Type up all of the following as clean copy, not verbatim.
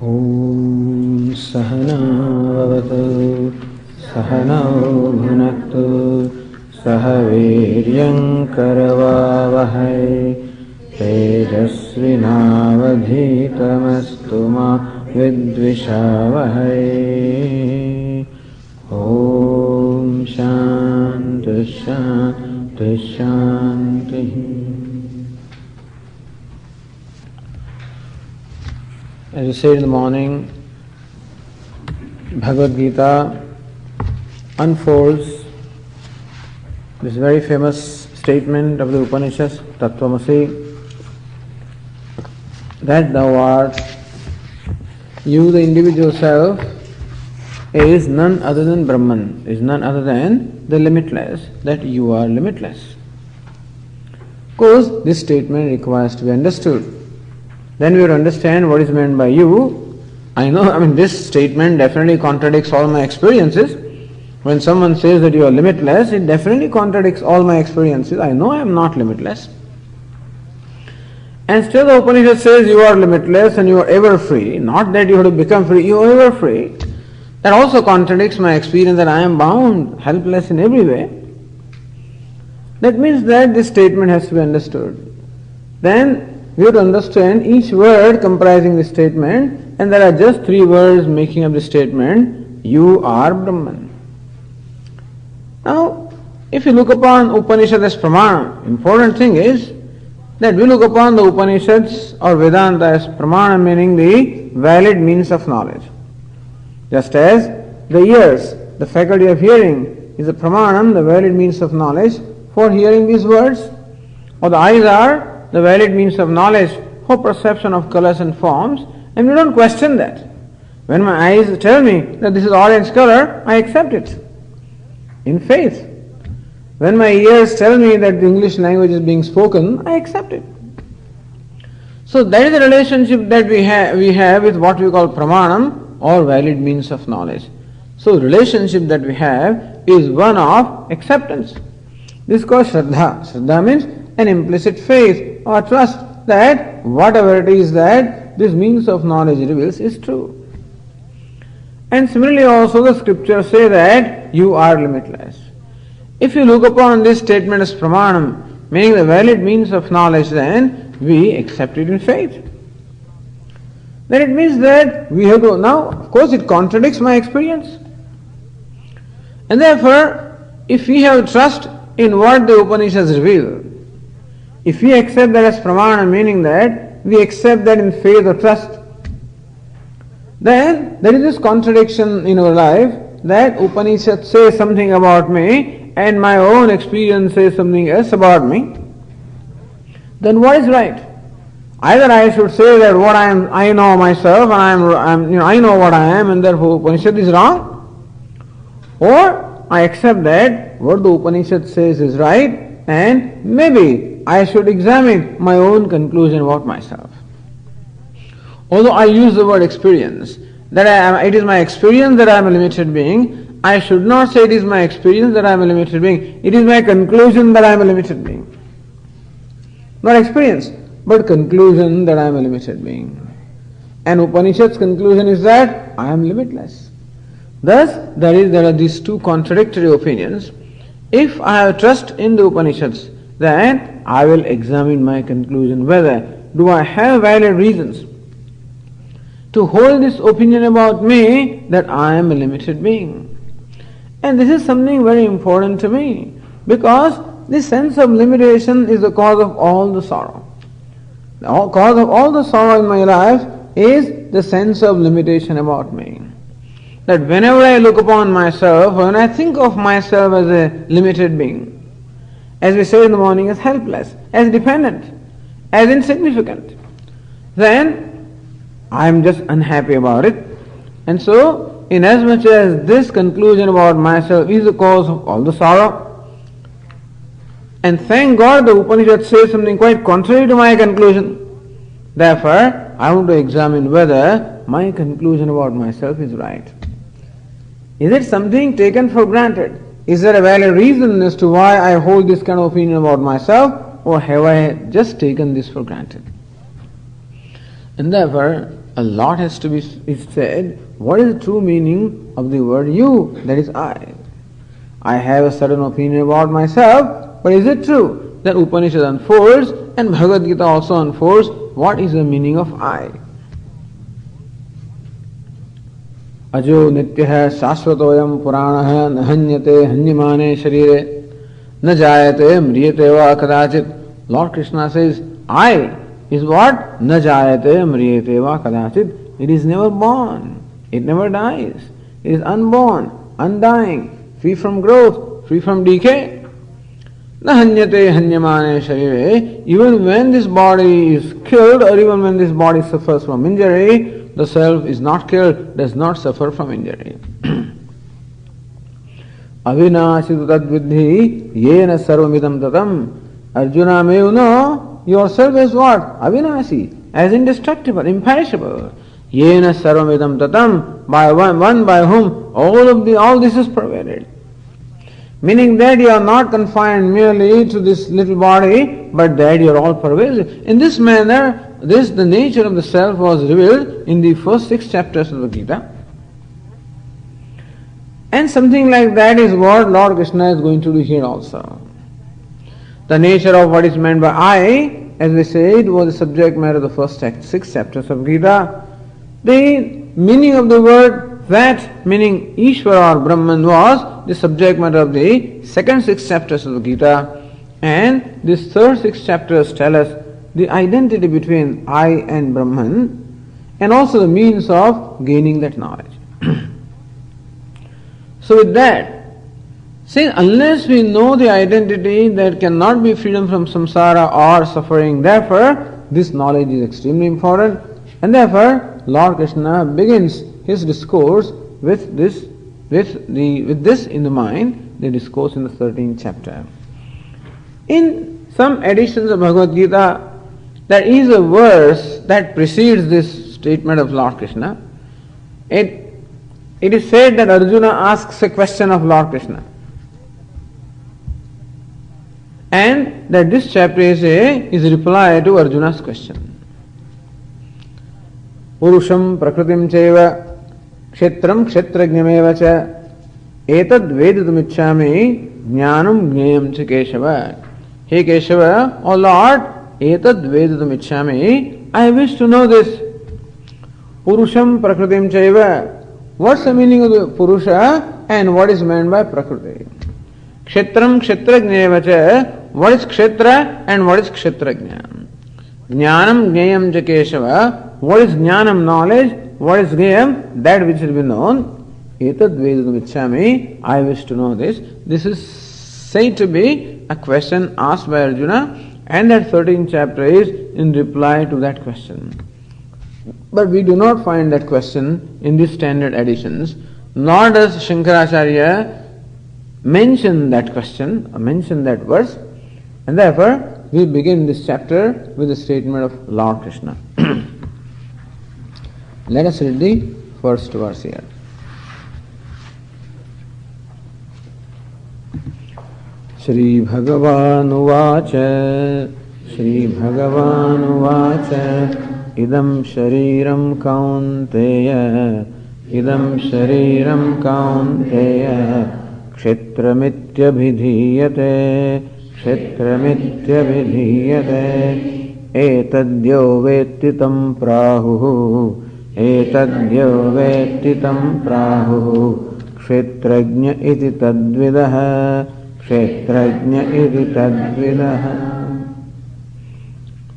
Om Sahana Vavatu Sahanau Bhunaktu Sahaviryam Karavavahai Tejasvinavadhitamastu ma vidvishavahai. Om Shanti Shanti Shanti. As we said in the morning, Bhagavad Gītā unfolds this very famous statement of the Upanishads, Tattvamasi, that thou art, you the individual self, is none other than Brahman, is none other than the limitless, that you are limitless. Of course, this statement requires to be understood. Then we will understand what is meant by you. This statement definitely contradicts all my experiences. When someone says that you are limitless, it definitely contradicts all my experiences. I know I am not limitless. And still the Upanishad says you are limitless and you are ever free. Not that you have to become free, you are ever free. That also contradicts my experience that I am bound, helpless in every way. That means that this statement has to be understood. Then we have to understand each word comprising this statement, and there are just three words making up the statement, you are Brahman. Now, if you look upon Upanishad as Pramana, important thing is that we look upon the Upanishads or Vedanta as Pramana, meaning the valid means of knowledge. Just as the ears, the faculty of hearing, is a Pramanam, the valid means of knowledge for hearing these words, or the eyes are the valid means of knowledge for perception of colors and forms, and we don't question that. When my eyes tell me that this is orange color, I accept it in faith. When my ears tell me that the English language is being spoken, I accept it. So that is the relationship that we have with what we call pramanam or valid means of knowledge. So the relationship that we have is one of acceptance. This is called Shraddha. Shraddha means an implicit faith or trust that whatever it is that this means of knowledge reveals is true. And similarly also the scriptures say that you are limitless. If you look upon this statement as pramanam, meaning the valid means of knowledge, then we accept it in faith. Then it means that we have to, now of course it contradicts my experience. And therefore, if we have trust in what the Upanishads reveal, if we accept that as pramana, meaning that we accept that in faith or trust, then there is this contradiction in our life that Upanishad says something about me and my own experience says something else about me. Then what is right? Either I should say that what I know myself and I know what I am and therefore Upanishad is wrong, or I accept that what the Upanishad says is right and maybe I should examine my own conclusion about myself. Although I use the word experience, that it is my experience that I am a limited being, I should not say it is my experience that I am a limited being. It is my conclusion that I am a limited being. Not experience, but conclusion that I am a limited being. And Upanishad's conclusion is that I am limitless. Thus, there are these two contradictory opinions. If I have trust in the Upanishads, then I will examine my conclusion whether do I have valid reasons to hold this opinion about me that I am a limited being. And this is something very important to me because this sense of limitation is the cause of all the sorrow. The cause of all the sorrow in my life is the sense of limitation about me. That whenever I look upon myself, when I think of myself as a limited being, as we say in the morning, as helpless, as dependent, as insignificant, then I am just unhappy about it. And so, inasmuch as this conclusion about myself is the cause of all the sorrow, and thank God the Upanishad says something quite contrary to my conclusion, therefore I want to examine whether my conclusion about myself is right. Is it something taken for granted? Is there a valid reason as to why I hold this kind of opinion about myself, or have I just taken this for granted? And therefore, a lot has to be said. What is the true meaning of the word you, that is I? I have a certain opinion about myself, but is it true that Upanishad unfolds and Bhagavad Gītā also unfolds? What is the meaning of I? Ajo nityah shashvatoyam puranah nahanyate hanyamane sharire najayate mriyate va kadachit. Lord Krishna says, I is what? Najayate mriyate va kadachit. It is never born. It never dies. It is unborn, undying, free from growth, free from decay. Nahanyate hanyamane sharire. Even when this body is killed or even when this body suffers from injury, the self is not killed, does not suffer from injury. Avinashi tadvidhi yena sarvamidam tatam. Arjuna, may you know yourself as what? Avinashi, as indestructible, imperishable. Yena sarvamidam tatam, by one by whom all this is pervaded. Meaning that you are not confined merely to this little body, but that you are all pervasive. In this manner, the nature of the self was revealed in the first 6 chapters of the Gītā. And something like that is what Lord Krishna is going to do here also. The nature of what is meant by I, as we said, was the subject matter of the first 6 chapters of Gītā. The meaning of the word that, meaning Ishvara or Brahman, was the subject matter of the second 6 chapters of the Gītā. And these third 6 chapters tell us the identity between I and Brahman and also the means of gaining that knowledge. So with that, saying unless we know the identity, there cannot be freedom from samsara or suffering. Therefore, this knowledge is extremely important, and therefore Lord Krishna begins his discourse with this in the mind, the discourse in the 13th chapter. In some editions of Bhagavad Gītā, there is a verse that precedes this statement of Lord Krishna. It is said that Arjuna asks a question of Lord Krishna, and that this chapter is a reply to Arjuna's question. Purusham prakritim chaiva kshetram kshetrajñameva cha etad veditumichchami jnanam jnayam cha Keshava. Hey Keshava, O Lord, etad veditumichchami, I wish to know this. Purusham prakritim chaiva. What's the meaning of the Purusha and what is meant by Prakriti? Kshetram kshetrajñeva cha. What is kshetra and what is kshetrajña? Jnanam jnayam cha Keshava. What is jnanam, knowledge? What is jnayam? That which will be known. Etad veditumichchami, I wish to know this. This is said to be a question asked by Arjuna, and that 13th chapter is in reply to that question. But we do not find that question in the standard editions, nor does Shankaracharya mention that question, or mention that verse, and therefore we begin this chapter with the statement of Lord Krishna. Let us read the first verse here. Shri Bhagavan Uvacha, Shri Bhagavan Uvacha, Idam Shariram Kaunteya, Idam Shariram Kaunteya, Kshetramitya Bhidhiyate, Kshetramitya Bhidhiyate, Etadyo Vettitam Prahu, Etadyo Vettitam Prahu, Kshetrajña iti tadvidaha, Kshetrajña iti tadvidaha.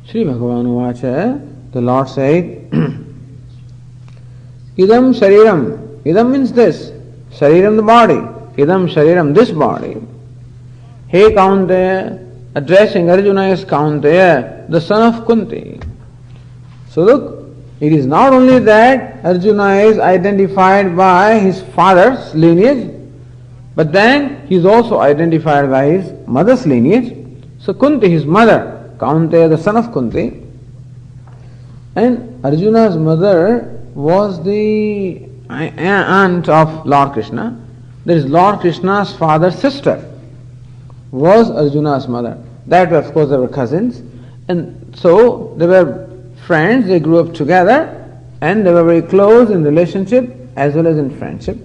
Shri Bhagavan Uvacha, the Lord said, Idam Shariram. Idam means this. Shariram, the body. Idam Shariram, this body. Hey Kaunteya, addressing Arjuna as Kaunteya, the son of Kunti. So look, it is not only that Arjuna is identified by his father's lineage, but then he is also identified by his mother's lineage. So Kunti, his mother, Kaunteya, the son of Kunti. And Arjuna's mother was the aunt of Lord Krishna. That is, Lord Krishna's father's sister was Arjuna's mother. That, of course, they were cousins. And so they were friends, they grew up together. and they were very close in relationship as well as in friendship.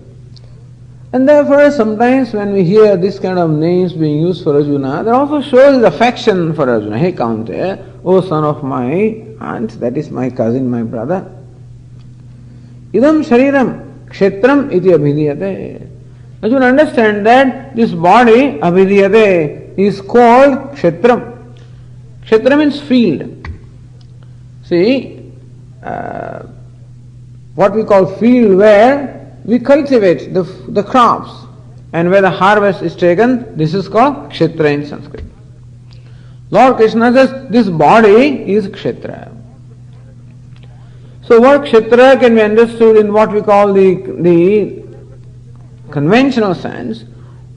And therefore, sometimes when we hear this kind of names being used for Arjuna, that also shows his affection for Arjuna. Hey Kaunteya, O son of my aunt, that is my cousin, my brother. Idam shariram kshetram iti abhidhyate. Arjuna understand that this body, abhidhyate, is called kshetram. Kshetra means field. See, what we call field where we cultivate the crops, and where the harvest is taken, this is called kshetra in Sanskrit. Lord Krishna says this body is kshetra. So what kshetra can be understood in what we call the conventional sense,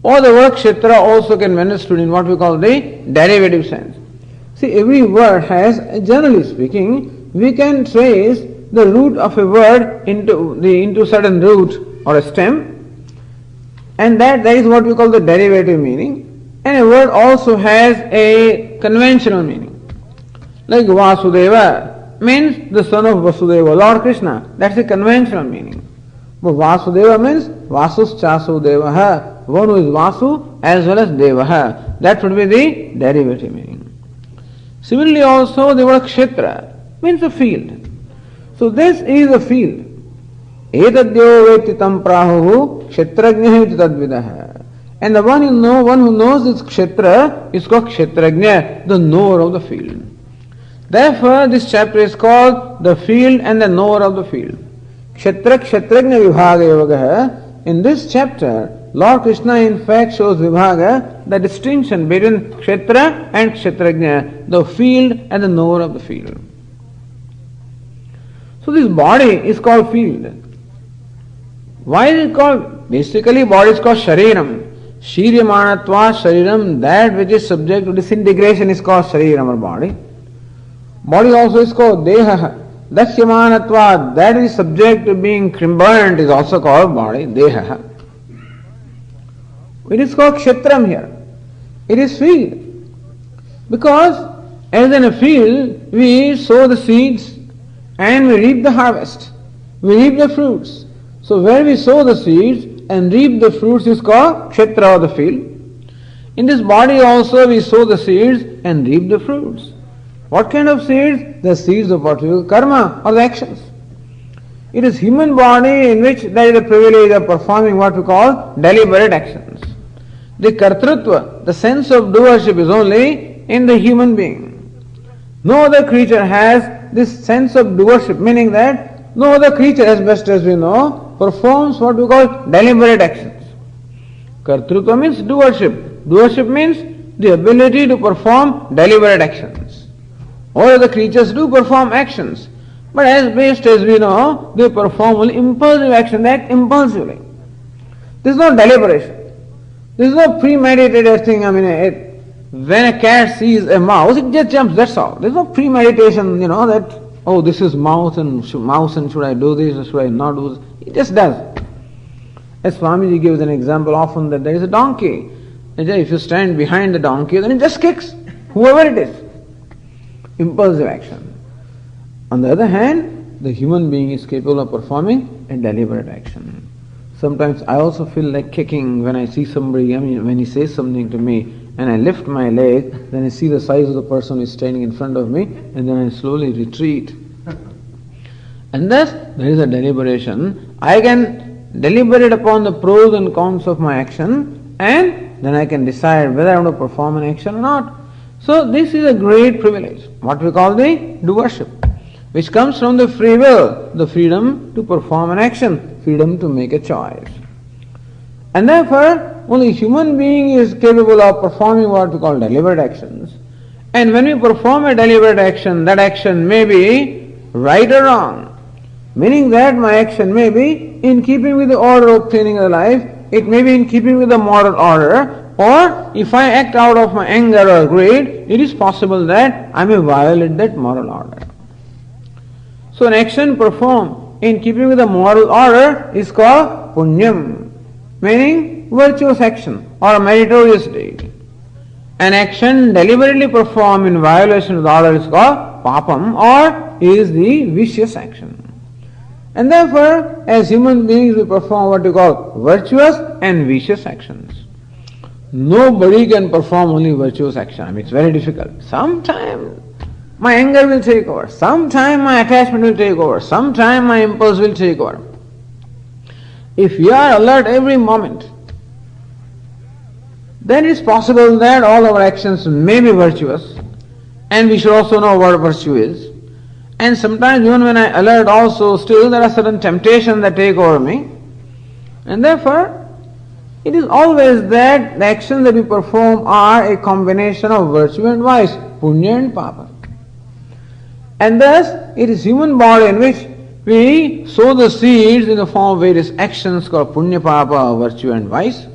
or the word kshetra also can be understood in what we call the derivative sense. See, every word has, generally speaking, we can trace the root of a word into certain root or a stem, and that is what we call the derivative meaning. And a word also has a conventional meaning. Like Vasudeva means the son of Vasudeva, Lord Krishna. That's a conventional meaning. But Vasudeva means Vasus Chasu Devaha, one who is Vasu as well as Devaha. That would be the derivative meaning. Similarly also the word kshetra means a field. So this is a field. Etadyo vetitam prahu kshetrajna iti tadvidah. And the one who knows this kshetra is called kshetrajna, the knower of the field. Therefore, this chapter is called the field and the knower of the field. Kshetra kshetrajna vibhaga yoga. In this chapter, Lord Krishna in fact shows vibhaga, the distinction between kshetra and kshetrajna, the field and the knower of the field. So this body is called field. Why is it called? Basically, body is called shariram. Shiryamanatva shariram, that which is subject to disintegration is called shariram or body. Body also is called deha. Dasyamanatva, that is subject to being burned, is also called body, deha. It is called kshetram here. It is field. Because as in a field, we sow the seeds and we reap the harvest. We reap the fruits. So where we sow the seeds and reap the fruits is called kshetra or the field. In this body also we sow the seeds and reap the fruits. What kind of seeds? The seeds of what we call karma or the actions. It is human body in which there is the privilege of performing what we call deliberate actions. The kartrutva, the sense of doership, is only in the human being. No other creature has this sense of doership, meaning that no other creature, as best as we know, performs what we call deliberate actions. Kartrutva means doership. Doership means the ability to perform deliberate actions. All other creatures do perform actions, but as best as we know, they perform only impulsive action, they act impulsively. There is no deliberation. There is no premeditated thing. When a cat sees a mouse, it just jumps, that's all. There is no premeditation, that, oh, this is mouse and should I do this or should I not do this? It just does. As Swamiji gives an example often that there is a donkey. If you stand behind the donkey, then it just kicks, whoever it is. Impulsive action. On the other hand, the human being is capable of performing a deliberate action. Sometimes I also feel like kicking when I see somebody, when he says something to me, and I lift my leg, then I see the size of the person who is standing in front of me, and then I slowly retreat. And thus, there is a deliberation. I can deliberate upon the pros and cons of my action, and then I can decide whether I want to perform an action or not. So this is a great privilege, what we call the doership, which comes from the free will, the freedom to perform an action, freedom to make a choice. And therefore, only human being is capable of performing what we call deliberate actions. And when we perform a deliberate action, that action may be right or wrong. Meaning that my action may be in keeping with the order of training of the life, it may be in keeping with the moral order, or if I act out of my anger or greed, it is possible that I may violate that moral order. So an action performed in keeping with the moral order is called punyam, meaning virtuous action or a meritorious deed. An action deliberately performed in violation of the order is called papam, or is the vicious action. And therefore, as human beings, we perform what we call virtuous and vicious actions. Nobody can perform only virtuous action. I mean, it's very difficult. Sometimes my anger will take over. Sometime my attachment will take over. Sometime my impulse will take over. If we are alert every moment, then it's possible that all our actions may be virtuous, and we should also know what virtue is. And sometimes even when I alert also, still there are certain temptations that take over me. And therefore, it is always that the actions that we perform are a combination of virtue and vice, punya and papa. And thus, it is human body in which we sow the seeds in the form of various actions called punya, papa, virtue and vice,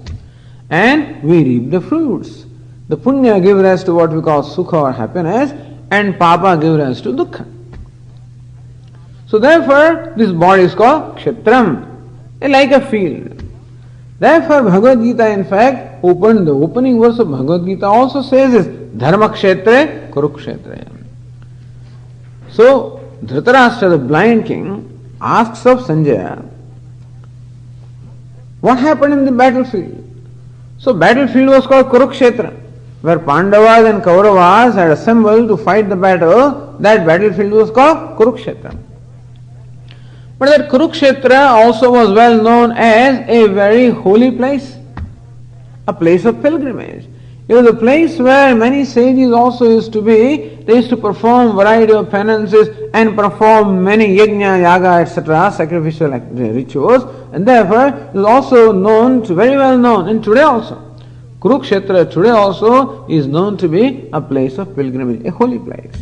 and we reap the fruits. The punya gives rise to what we call sukha or happiness, and papa gives rise to dukkha. So therefore, this body is called kshetram, like a field. Therefore, Bhagavad Gītā, in fact, the opening verse of Bhagavad Gītā also says this, dharma kshetre kurukshetre. So, Dhritarashtra, the blind king, asks of Sanjaya, what happened in the battlefield? So, battlefield was called Kurukshetra, where Pandavas and Kauravas had assembled to fight the battle. That battlefield was called Kurukshetra. But that Kurukshetra also was well known as a very holy place, a place of pilgrimage. It was a place where many sages also used to be. They used to perform variety of penances and perform many yajna, yaga, etc., sacrificial rituals, and therefore it was also known, very well known, and today also. Kurukshetra today also is known to be a place of pilgrimage, a holy place.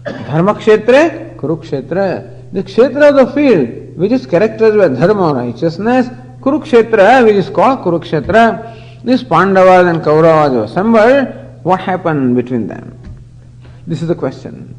Dharma kshetra, Kurukshetra. The kshetra of the field, which is characterized by dharma, righteousness, Kurukshetra, which is called Kurukshetra. These Pandavas and Kauravas assembled. What happened between them? This is the question.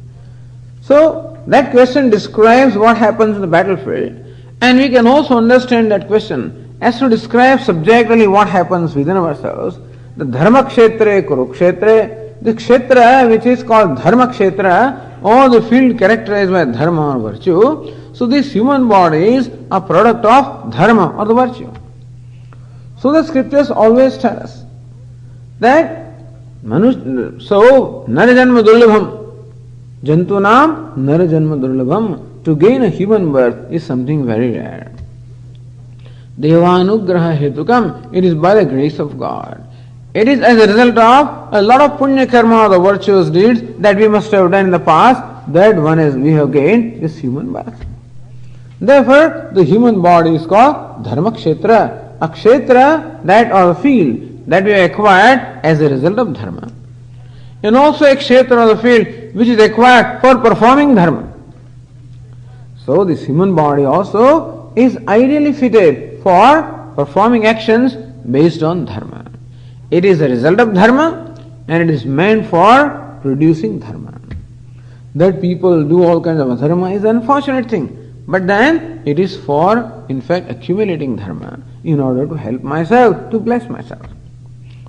So, that question describes what happens in the battlefield, and we can also understand that question as to describe subjectively what happens within ourselves. The dharma kshetra, Kurukshetra, the kshetra which is called dharma kshetra, or the field characterized by dharma or virtue. So this human body is a product of dharma or the virtue. So the scriptures always tell us that so narajanma durlabham, jantunam narajanma durlabham, to gain a human birth is something very rare. Devanugraha hetukam, it is by the grace of God. It is as a result of a lot of punya karma, the virtuous deeds that we must have done in the past, that we have gained this human birth. Therefore, the human body is called dharma kshetra, a kshetra that or a field that we have acquired as a result of dharma. And also a kshetra or the field which is acquired for performing dharma. So this human body also is ideally fitted for performing actions based on dharma. It is a result of dharma and it is meant for producing dharma. That people do all kinds of adharma is an unfortunate thing, but then it is for, in fact, accumulating dharma in order to help myself, to bless myself.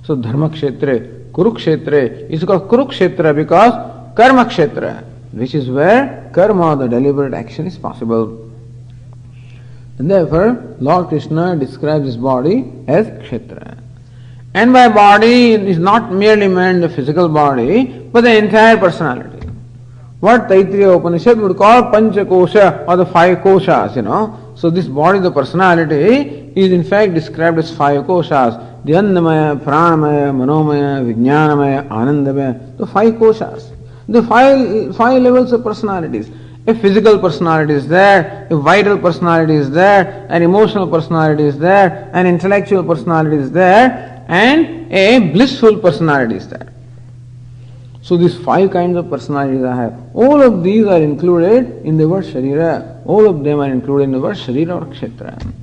So dharma kshetra, kurukshetra is called kurukshetra because karma kshetra, which is where karma, the deliberate action, is possible. And therefore, Lord Krishna describes his body as kshetra. And by body is not merely meant the physical body, but the entire personality. What Taittiriya Upanishad would call Panchakosha or the five koshas, So this body, the personality, is in fact described as five koshas. The Annamaya, Pranamaya, Manomaya, Vijnanamaya, Anandamaya, the five koshas. The five levels of personalities. A physical personality is there, a vital personality is there, an emotional personality is there, an intellectual personality is there, and a blissful personality is there. So these five kinds of personalities I have. All of these are included in the word Sharira. All of them are included in the word Sharira or Kshetra.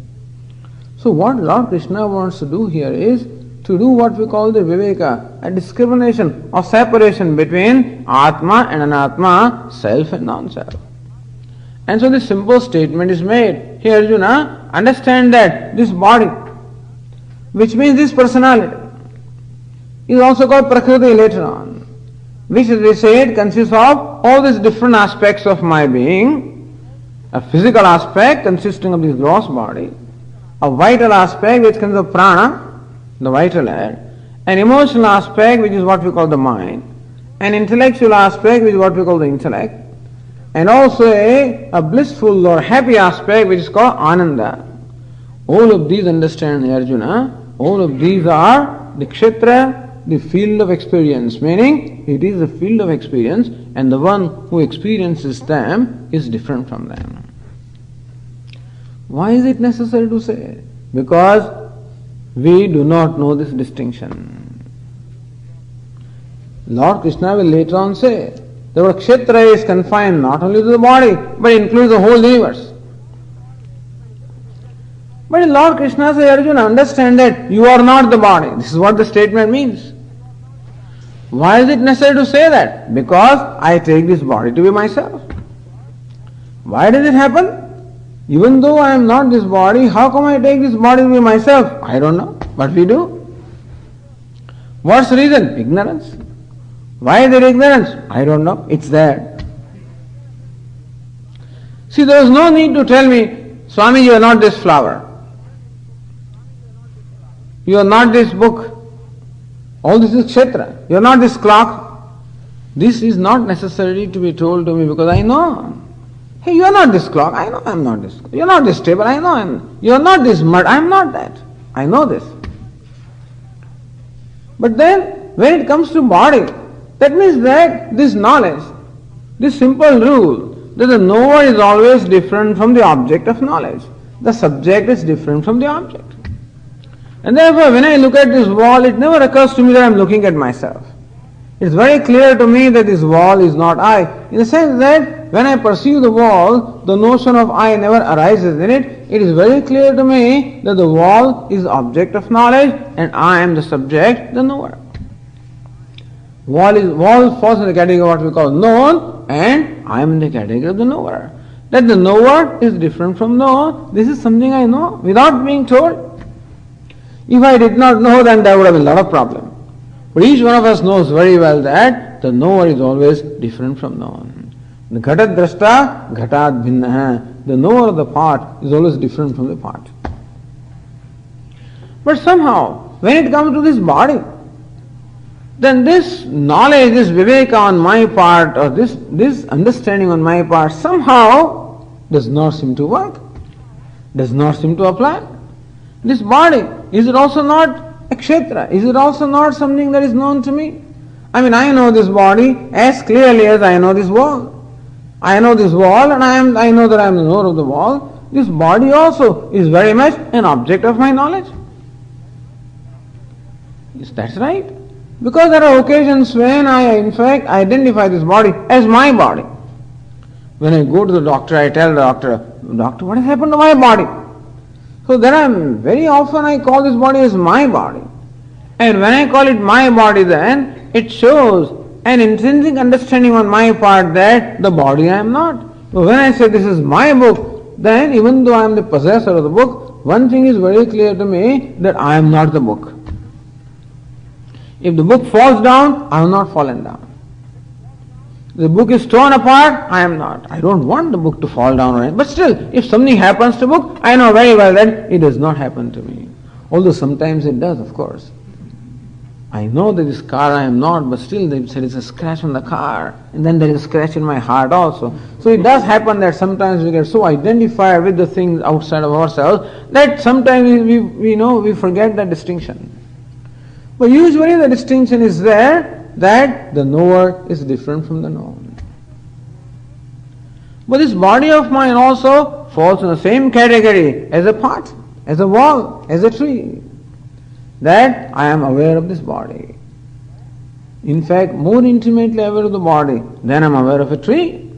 So what Lord Krishna wants to do here is to do what we call the Viveka, a discrimination or separation between Atma and Anatma, self and non-self. And so this simple statement is made. Here Arjuna, understand that this body, which means this personality, is also called Prakriti later on, which as we said consists of all these different aspects of my being, A physical aspect consisting of this gross body, a vital aspect which consists of prana, the vital air, an emotional aspect which is what we call the mind, an intellectual aspect which is what we call the intellect, and also a blissful or happy aspect which is called ananda. All of these, understand Arjuna, all of these are the kshetra, the field of experience, meaning it is the field of experience and the one who experiences them is different from them. Why is it necessary to say? Because we do not know this distinction. Lord Krishna will later on say, the word kshetra is confined not only to the body, but includes the whole universe. But Lord Krishna says, Arjuna, understand that you are not the body. This is what the statement means. Why is it necessary to say that? Because I take this body to be myself. Why does it happen? Even though I am not this body, how come I take this body to be myself? I don't know, but we do. What's the reason? Ignorance. Why is there ignorance? I don't know. It's there. See, there is no need to tell me, Swami, you are not this flower. You are not this book. All this is kshetra. You are not this clock. This is not necessary to be told to me because I know. Hey, you are not this clock. I know I am not this. You are not this table. I know I am. You are not this mud. I am not that. I know this. But then, when it comes to body, that means that this knowledge, this simple rule, that the knower is always different from the object of knowledge. The subject is different from the object. And therefore, when I look at this wall, it never occurs to me that I am looking at myself. It's very clear to me that this wall is not I. In the sense that when I perceive the wall, the notion of I never arises in it. It is very clear to me that the wall is the object of knowledge and I am the subject, the knower. Wall falls in the category of what we call known and I am in the category of the knower. That the knower is different from known, this is something I know without being told. If I did not know, then there would have been a lot of problem. But each one of us knows very well that the knower is always different from known. The ghatat drashta, ghatat bhinna. The knower of the part is always different from the part. But somehow, when it comes to this body, then this knowledge, this viveka on my part, or this understanding on my part, somehow does not seem to work, does not seem to apply. This body, is it also not a kshetra? Is it also not something that is known to me? I mean, I know this body as clearly as I know this wall. I know this wall and I know that I am the knower of the wall. This body also is very much an object of my knowledge. Yes, that's right. Because there are occasions when I in fact identify this body as my body. When I go to the doctor, I tell the doctor, what has happened to my body? So then very often I call this body as my body. And when I call it my body, then it shows an intrinsic understanding on my part that the body I am not. So when I say this is my book, then even though I am the possessor of the book, one thing is very clear to me, that I am not the book. If the book falls down, I have not fallen down. The book is torn apart, I am not. I don't want the book to fall down or anything. But still, if something happens to the book, I know very well that it does not happen to me. Although sometimes it does, of course. I know that this car I am not, but still there is a scratch on the car. And then there is a scratch in my heart also. So it does happen that sometimes we get so identified with the things outside of ourselves that sometimes we forget that distinction. But usually the distinction is there, that the knower is different from the known. But this body of mine also falls in the same category as a pot, as a wall, as a tree. That I am aware of this body. In fact, more intimately aware of the body than I am aware of a tree.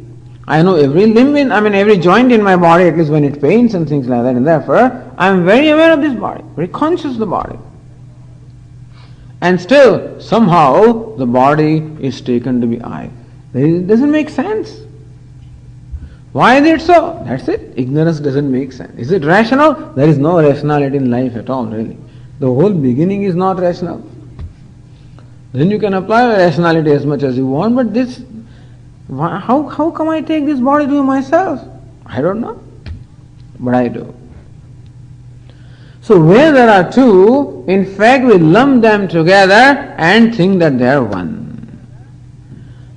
I know every limb every joint in my body, at least when it pains and things like that, and therefore I am very aware of this body, very conscious of the body. And still, somehow, the body is taken to be I. It doesn't make sense. Why is it so? That's it. Ignorance doesn't make sense. Is it rational? There is no rationality in life at all, really. The whole beginning is not rational. Then you can apply rationality as much as you want, but how come I take this body to myself? I don't know, but I do. So where there are two, in fact we lump them together and think that they are one.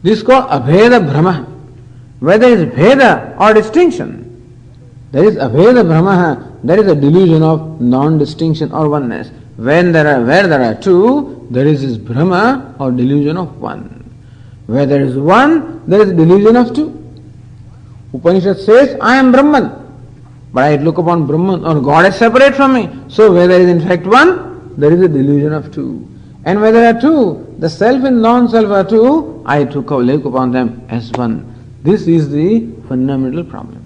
This is called abheda brahma. Whether it is bheda or distinction, there is abheda brahma, there is a delusion of non-distinction or oneness. Where there are two, there is this brahma or delusion of one. Where there is one, there is a delusion of two. Upanishad says, I am Brahman, but I look upon Brahman or God as separate from me. So where there is in fact one, there is a delusion of two. And where there are two, the self and non-self are two, I look upon them as one. This is the fundamental problem.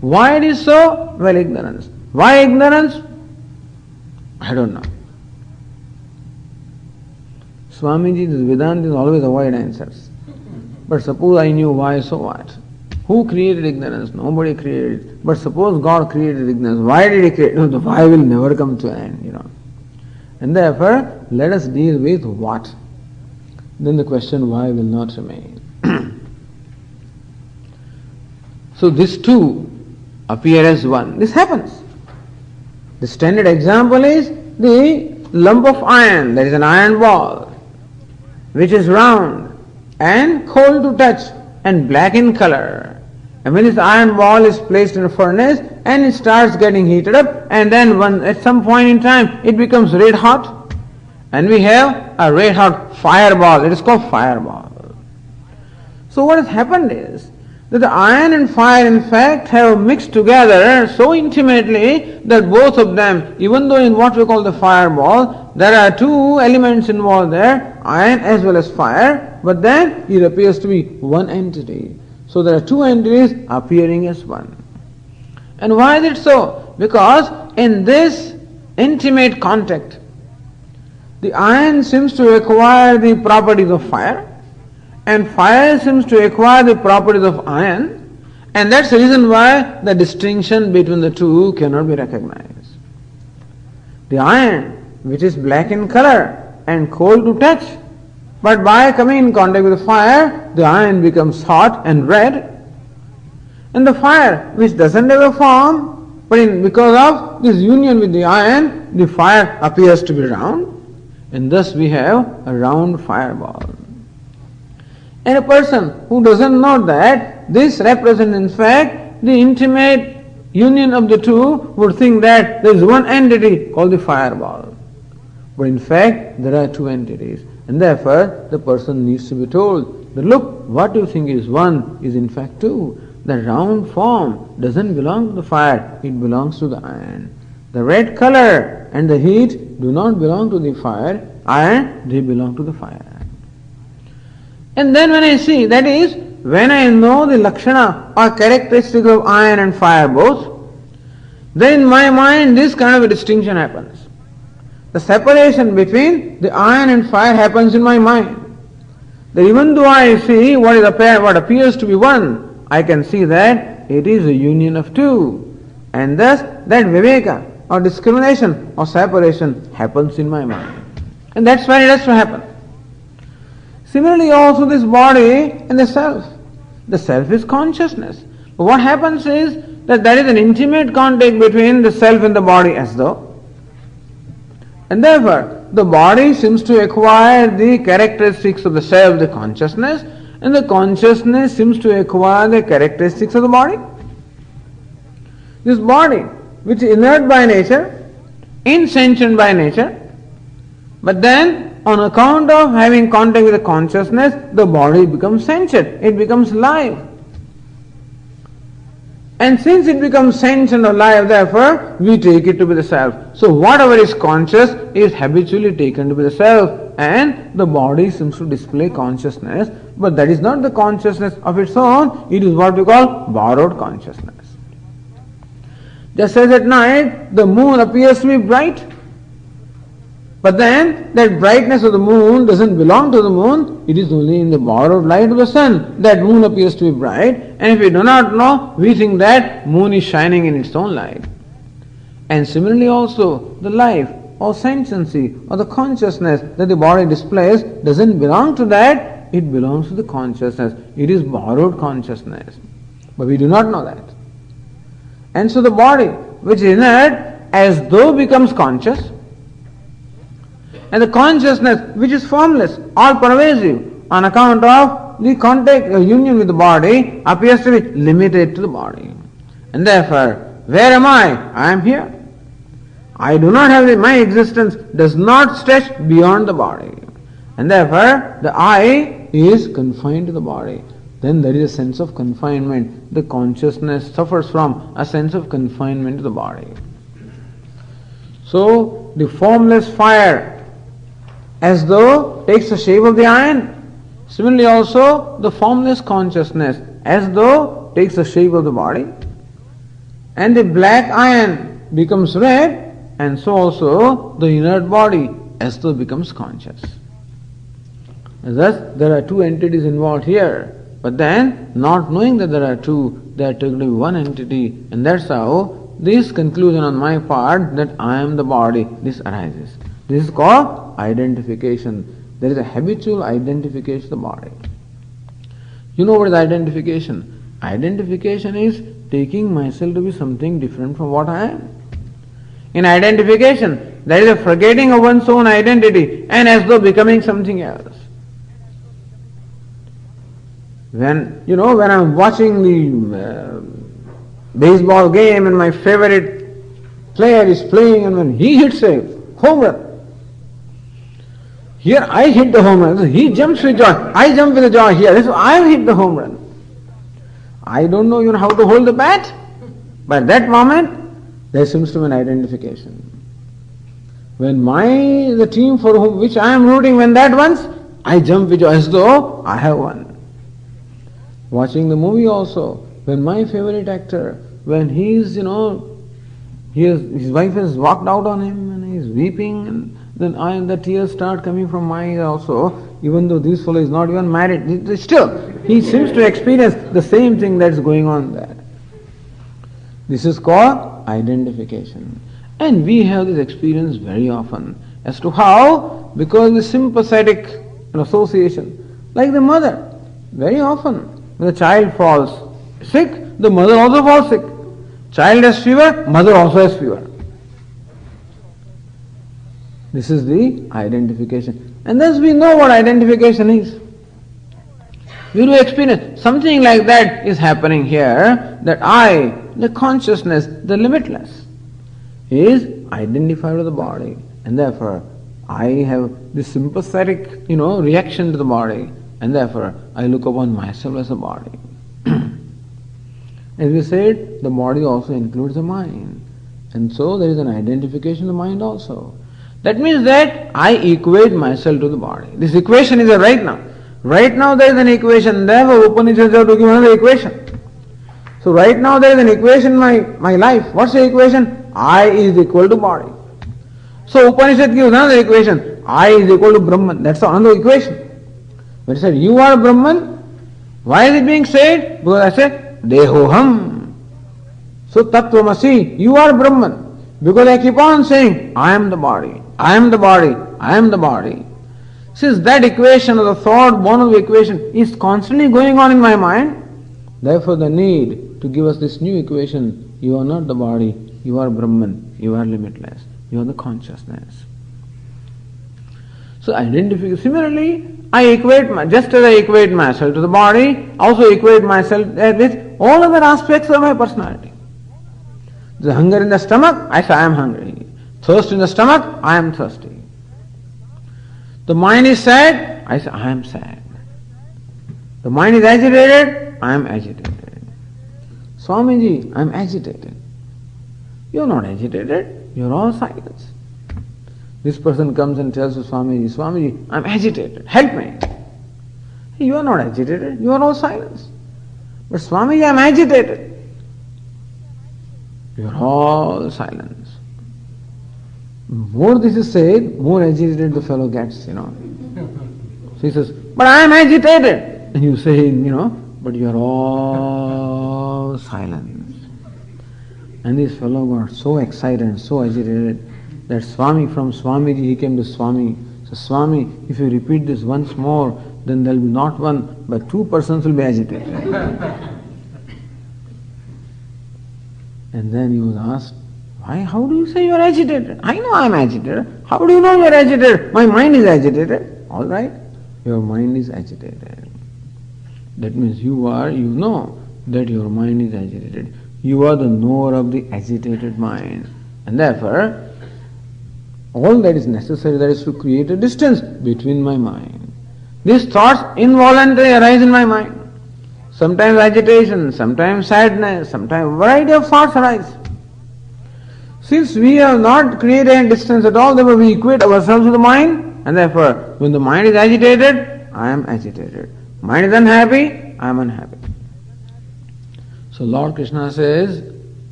Why it is so? Well, ignorance. Why ignorance? I don't know. Swamiji, this Vedantis always avoid answers. But suppose I knew why, so what? Who created ignorance? Nobody created it. But suppose God created ignorance. Why did He create it? No, the why will never come to an end, And therefore, let us deal with what. Then the question why will not remain. So these two appear as one. This happens. The standard example is the lump of iron, that is an iron ball, which is round and cold to touch and black in color. And when this iron ball is placed in a furnace and it starts getting heated up, and then at some point in time it becomes red hot, and we have a red hot fireball. It is called fireball. So what has happened is that the iron and fire in fact have mixed together so intimately that both of them, even though in what we call the fireball, there are two elements involved there, iron as well as fire, but then it appears to be one entity. So there are two entities appearing as one. And why is it so? Because in this intimate contact, the iron seems to acquire the properties of fire, and fire seems to acquire the properties of iron, and that's the reason why the distinction between the two cannot be recognized. The iron, which is black in color and cold to touch, but by coming in contact with the fire, the iron becomes hot and red, and the fire, which doesn't have a form, but because of this union with the iron, the fire appears to be round, and thus we have a round fireball. And a person who doesn't know that this represents in fact the intimate union of the two would think that there is one entity called the fireball. But in fact there are two entities, and therefore the person needs to be told that look, what you think is one is in fact two. The round form doesn't belong to the fire, it belongs to the iron. The red color and the heat do not belong to the fire, iron, they belong to the fire. And then when I see, that is, when I know the lakshana or characteristics of iron and fire both, then in my mind this kind of a distinction happens. The separation between the iron and fire happens in my mind. That even though I see what appears to be one, I can see that it is a union of two. And thus that viveka or discrimination or separation happens in my mind. And that's why it has to happen. Similarly also this body and the self. The self is consciousness. But what happens is that there is an intimate contact between the self and the body as though. And therefore the body seems to acquire the characteristics of the self, the consciousness, and the consciousness seems to acquire the characteristics of the body. This body, which is inert by nature, insentient by nature, but then on account of having contact with the consciousness, the body becomes sentient, it becomes live. And since it becomes sentient or live, therefore, we take it to be the self. So whatever is conscious is habitually taken to be the self, and the body seems to display consciousness, but that is not the consciousness of its own, it is what we call borrowed consciousness. Just as at night, the moon appears to be bright, but then that brightness of the moon doesn't belong to the moon, it is only in the borrowed light of the sun that moon appears to be bright, and if we do not know, we think that moon is shining in its own light. And similarly also, the life or sentiency or the consciousness that the body displays doesn't belong to that, it belongs to the consciousness. It is borrowed consciousness. But we do not know that. And so the body, which is inert, as though becomes conscious, and the consciousness, which is formless, all pervasive, on account of the contact or union with the body, appears to be limited to the body. And therefore, where am I? I am here. I do not have my existence does not stretch beyond the body. And therefore, the I is confined to the body. Then there is a sense of confinement. The consciousness suffers from a sense of confinement to the body. So, the formless fire, as though takes the shape of the iron. Similarly also, the formless consciousness, as though takes the shape of the body. And the black iron becomes red, and so also the inert body, as though becomes conscious. Thus, there are two entities involved here. But then, not knowing that there are two, they are taken to be one entity, and that's how this conclusion on my part that I am the body, this arises. This is called identification. There is a habitual identification of the body. You know what is identification? Identification is taking myself to be something different from what I am. In identification, there is a forgetting of one's own identity and as though becoming something else. When I'm watching the baseball game and my favorite player is playing and when he hits a home run, here I hit the home run, so he jumps with joy, I jump with joy here, so I hit the home run. I don't know how to hold the bat, but at that moment there seems to be an identification. When the team for which I am rooting, when that wins, I jump with joy as though I have won. Watching the movie also, when my favorite actor, when his wife has walked out on him and he is weeping, and then the tears start coming from my eyes also, even though this fellow is not even married, still he seems to experience the same thing that's going on there. This is called identification. And we have this experience very often as to how, because the sympathetic association, like the mother, very often when the child falls sick, the mother also falls sick. Child has fever, mother also has fever. This is the identification. And thus we know what identification is. We do experience something like that is happening here, that I, the consciousness, the limitless, is identified with the body. And therefore, I have this sympathetic, reaction to the body. And therefore, I look upon myself as a body. As we said, the body also includes the mind. And so there is an identification of the mind also. That means that I equate myself to the body. This equation is there right now. Right now there is an equation. Therefore, Upanishads have to give another equation. So right now there is an equation in my life. What's the equation? I is equal to body. So Upanishad gives another equation. I is equal to Brahman. That's another equation. When it said, you are Brahman, why is it being said? Because I said, Dehoham. So Tattvamasi, you are Brahman. Because I keep on saying, I am the body, I am the body, I am the body. Since that equation or the thought born of the equation is constantly going on in my mind, therefore the need to give us this new equation, you are not the body, you are Brahman, you are limitless, you are the consciousness. So identify. Similarly, just as I equate myself to the body, also equate myself with all other aspects of my personality. The hunger in the stomach, I say I am hungry. Thirst in the stomach, I am thirsty. The mind is sad, I say I am sad. The mind is agitated, I am agitated. Swamiji, I am agitated. You are not agitated, you are all silence. This person comes and tells to Swamiji, Swamiji, I am agitated, help me. You are not agitated, you are all silence. But Swamiji, I am agitated. You are all silence. More this is said, more agitated the fellow gets, So he says, but I am agitated. And you say, but you are all silence. And this fellow got so excited and so agitated that from Swamiji he came to Swami. So Swami, if you repeat this once more, then there will be not one, but two persons will be agitated. And then he was asked, why? How do you say you are agitated? I know I am agitated. How do you know you are agitated? My mind is agitated. All right, your mind is agitated. That means you know that your mind is agitated. You are the knower of the agitated mind. And therefore, all that is necessary, that is to create a distance between my mind. These thoughts involuntarily arise in my mind. Sometimes agitation, sometimes sadness, sometimes a variety of thoughts arise. Since we have not created any distance at all, therefore we equate ourselves with the mind, and therefore when the mind is agitated, I am agitated. Mind is unhappy, I am unhappy. So Lord Krishna says,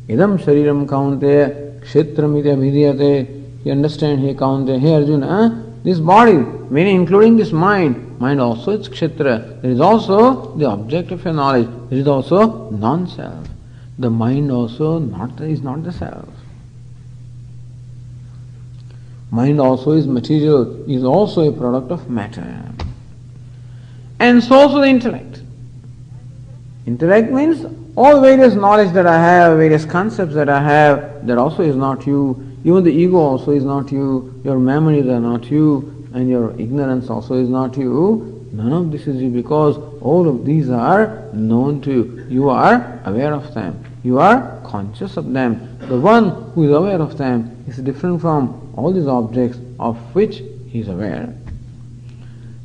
Idam shariram kaunteya kshetram iti abhidhyate. You understand here, Kaunteya, hey Arjuna, this body, meaning including this mind also is kshetra. There is also the object of your knowledge. There is also non-self. The mind also is not the self. Mind also is material, is also a product of matter. And so also the intellect. Intellect means all various knowledge that I have, various concepts that I have, that also is not you. Even the ego also is not you, your memories are not you, and your ignorance also is not you. None of this is you, because all of these are known to you. You are aware of them. You are conscious of them. The one who is aware of them is different from all these objects of which he is aware.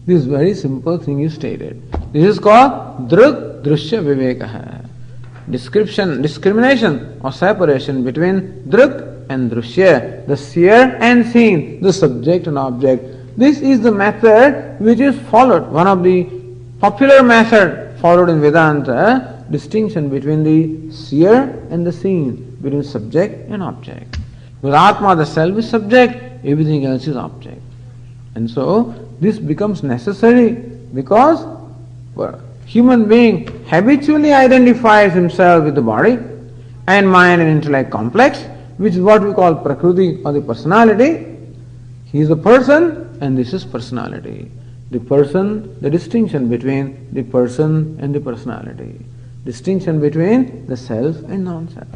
This very simple thing is stated. This is called Druk Drushya Vivekaha. Discrimination or separation between Druk and Drushya, the seer and seen, the subject and object. This is the method which is followed, one of the popular methods followed in Vedanta, distinction between the seer and the seen, between subject and object. With Atma, the self is subject, everything else is object. And so, this becomes necessary because human being habitually identifies himself with the body and mind and intellect complex, which is what we call Prakriti or the personality. He is a person and this is personality. The person, the distinction between the person and the personality. Distinction between the self and non-self.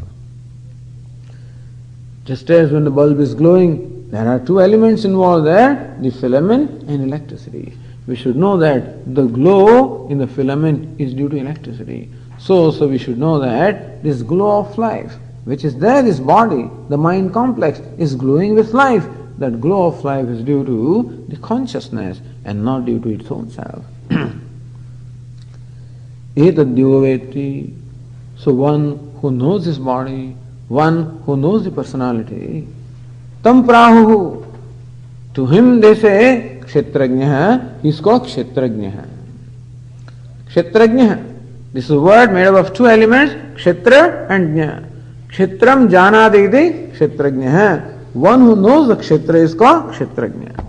Just as when the bulb is glowing, there are two elements involved there, the filament and electricity. We should know that the glow in the filament is due to electricity. So we should know that this glow of life, which is there, this body, the mind complex, is glowing with life. That glow of life is due to the consciousness and not due to its own self. Etadhyoveti. So one who knows his body, one who knows the personality, tam prahuhu. To him they say kshetrajnah, he is called kshetrajnah. Kshetrajnah. This is a word made up of two elements, kshetra and jna. Kshetram janaditi kshetrajnah. One who knows the kshetra is called kshetrajna.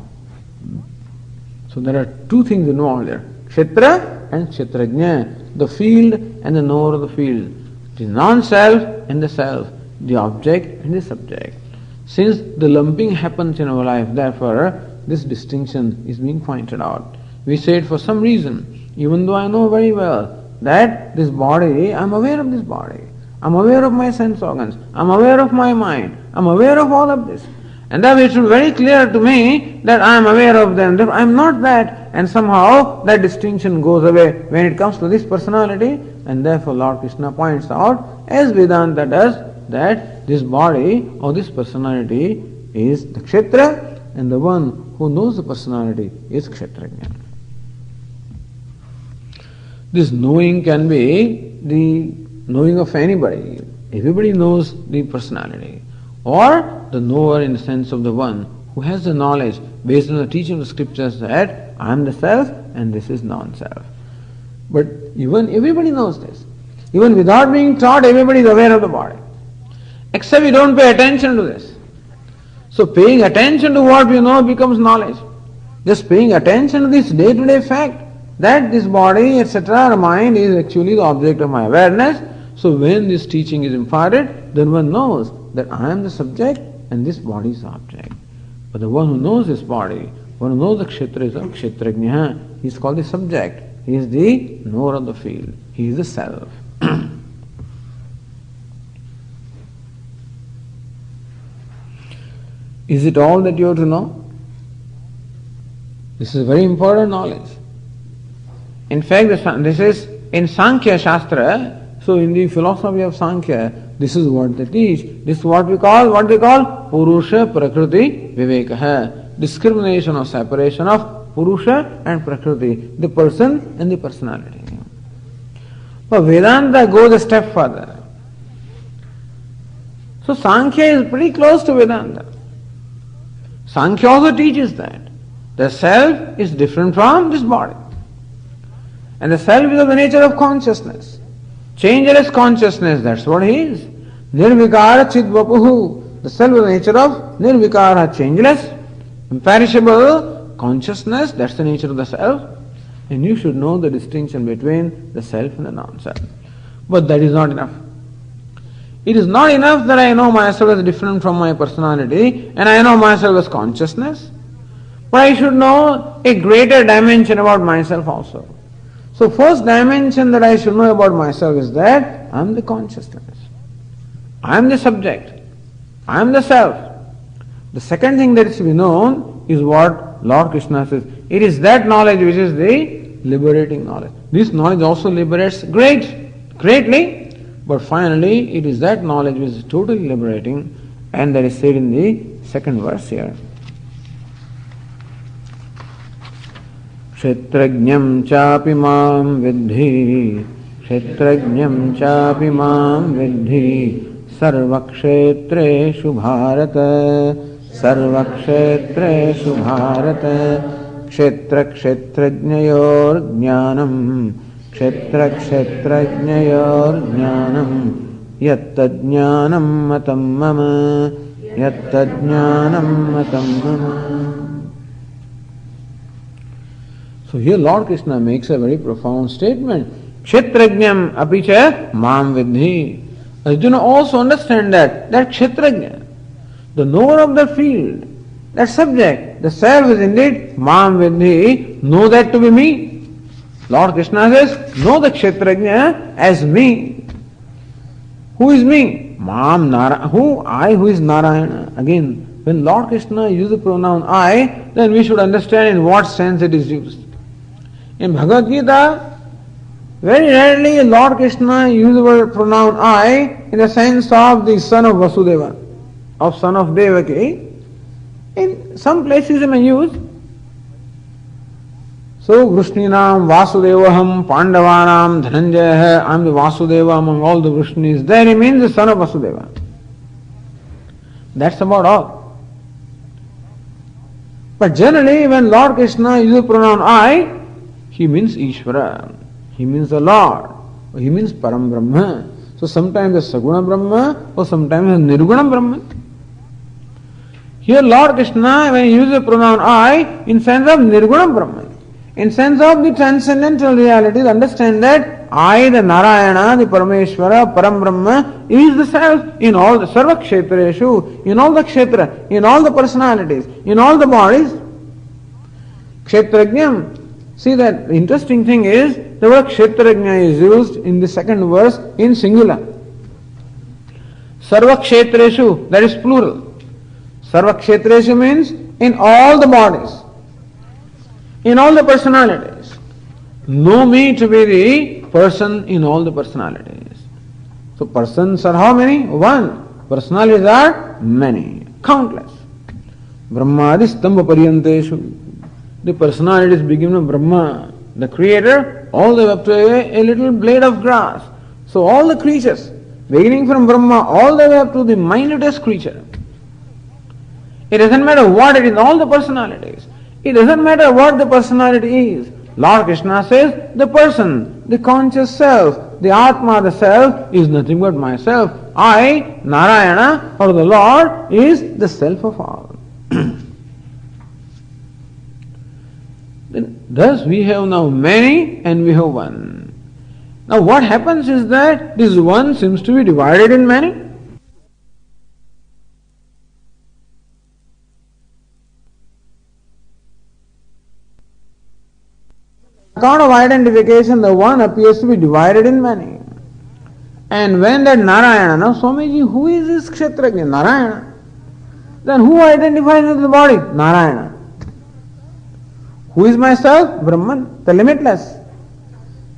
So there are two things involved there. Kshetra and kshetrajna. The field and the knower of the field. The non-self and the self. The object and the subject. Since the lumping happens in our life, therefore, this distinction is being pointed out. We say it for some reason. Even though I know very well that this body, I am aware of this body. I am aware of my sense organs. I am aware of my mind. I am aware of all of this. And that it should be very clear to me that I am aware of them. Therefore, I am not that. And somehow that distinction goes away when it comes to this personality. And therefore Lord Krishna points out, as Vedanta does, that this body or this personality is the kshetra, and the one who knows the personality is kshetrajna. This knowing can be the knowing of anybody. Everybody knows the personality. Or the knower in the sense of the one who has the knowledge based on the teaching of the scriptures that I am the self and this is non-self. But even everybody knows this. Even without being taught, everybody is aware of the body. Except we don't pay attention to this. So paying attention to what we know becomes knowledge. Just paying attention to this day-to-day fact that this body, etc., our mind is actually the object of my awareness. So when this teaching is imparted, then one knows that I am the subject and this body is the object. But the one who knows this body, one who knows the kshetra is a kshetrajna, he is called the subject. He is the knower of the field. He is the self. Is it all that you have to know? This is very important knowledge. In fact, this is in Sankhya Shastra. So in the philosophy of Sankhya, this is what they teach. This is what they call Purusha Prakriti Vivekaha. Discrimination or separation of Purusha and Prakriti, the person and the personality. But Vedanta goes a step further. So Sankhya is pretty close to Vedanta. Sankhya also teaches that the self is different from this body. And the self is of the nature of consciousness. Changeless consciousness, that's what he is. Nirvikara chidvapuhu. The self is the nature of nirvikara, changeless, imperishable consciousness, that's the nature of the self. And you should know the distinction between the self and the non-self. But that is not enough. It is not enough that I know myself as different from my personality and I know myself as consciousness. But I should know a greater dimension about myself also. So first dimension that I should know about myself is that I am the consciousness. I am the subject. I am the self. The second thing that is to be known is what Lord Krishna says. It is that knowledge which is the liberating knowledge. This knowledge also liberates greatly, but finally it is that knowledge which is totally liberating, and that is said in the second verse here. Kshetrajñam chapi mam vidhi, Kshetrajñam chapi mam vidhi, Sarvakshetreshu bharata, Sarvakshetreshu bharata, Kshetra kshetrajñayor jnanam, Kshetra kshetrajñayor jnanam, Yatta jnanam matam mama, Yatta jnanam matam mama. So here Lord Krishna makes a very profound statement. Kshetrajñam apicha mam vidhi. Arjuna also understand that kshetrajña, the knower of the field, that subject, the self is indeed mam vidhi, know that to be me. Lord Krishna says, know the kshetrajña as me. Who is me? Mam Narayana. Who? I, who is Narayana. Again, when Lord Krishna uses the pronoun I, then we should understand in what sense it is used. In Bhagavad Gītā, very rarely Lord Krishna uses the word pronoun I in the sense of the son of Vasudeva, of son of Devaki. In some places he may use. So, Vrishninam Vasudevaham Pandavanam Dhananjaya, I am the Vasudeva among all the Vrishnis. There he means the son of Vasudeva. That's about all. But generally when Lord Krishna uses the pronoun I, he means Ishvara, he means the Lord, or he means Param Brahma. So sometimes the Saguna Brahma, or sometimes the Nirguna Brahma. Here Lord Krishna, when he uses the pronoun I, in sense of Nirguna Brahma, in sense of the transcendental realities, understand that I, the Narayana, the Parameshwara, Param Brahma, is the self in all the Sarva Kshetreshu, in all the Kshetra, in all the personalities, in all the bodies. Kshetrajñam. See, that the interesting thing is the word Kshetrajña is used in the second verse in singular. Sarva Kshetreshu, that is plural. Sarva Kshetreshu means in all the bodies, in all the personalities. Know me to be the person in all the personalities. So persons are how many? One. Personalities are many, countless. Brahmadi stamba paryanteshu. The personalities begin with Brahma, the creator, all the way up to a little blade of grass. So all the creatures, beginning from Brahma all the way up to the minutest creature. It doesn't matter what it is, all the personalities. It doesn't matter what the personality is. Lord Krishna says, the person, the conscious self, the Atma, the self, is nothing but myself. I, Narayana, or the Lord, is the self of all. Thus we have now many and we have one. Now what happens is that this one seems to be divided in many. On account of identification, the one appears to be divided in many. And when that Narayana, now Swamiji, who is this Kshetrajna? Narayana. Then who identifies with the body? Narayana. Who is myself? Brahman, the limitless.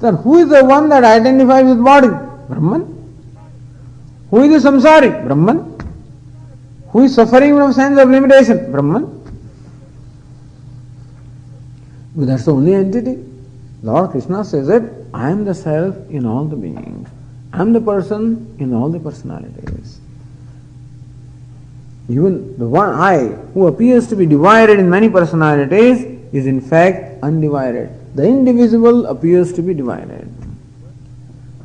Then who is the one that identifies with body? Brahman. Who is the samsari? Brahman. Who is suffering from sense of limitation? Brahman. But that's the only entity. Lord Krishna says that I am the self in all the beings. I am the person in all the personalities. Even the one I who appears to be divided in many personalities is in fact undivided. The indivisible appears to be divided.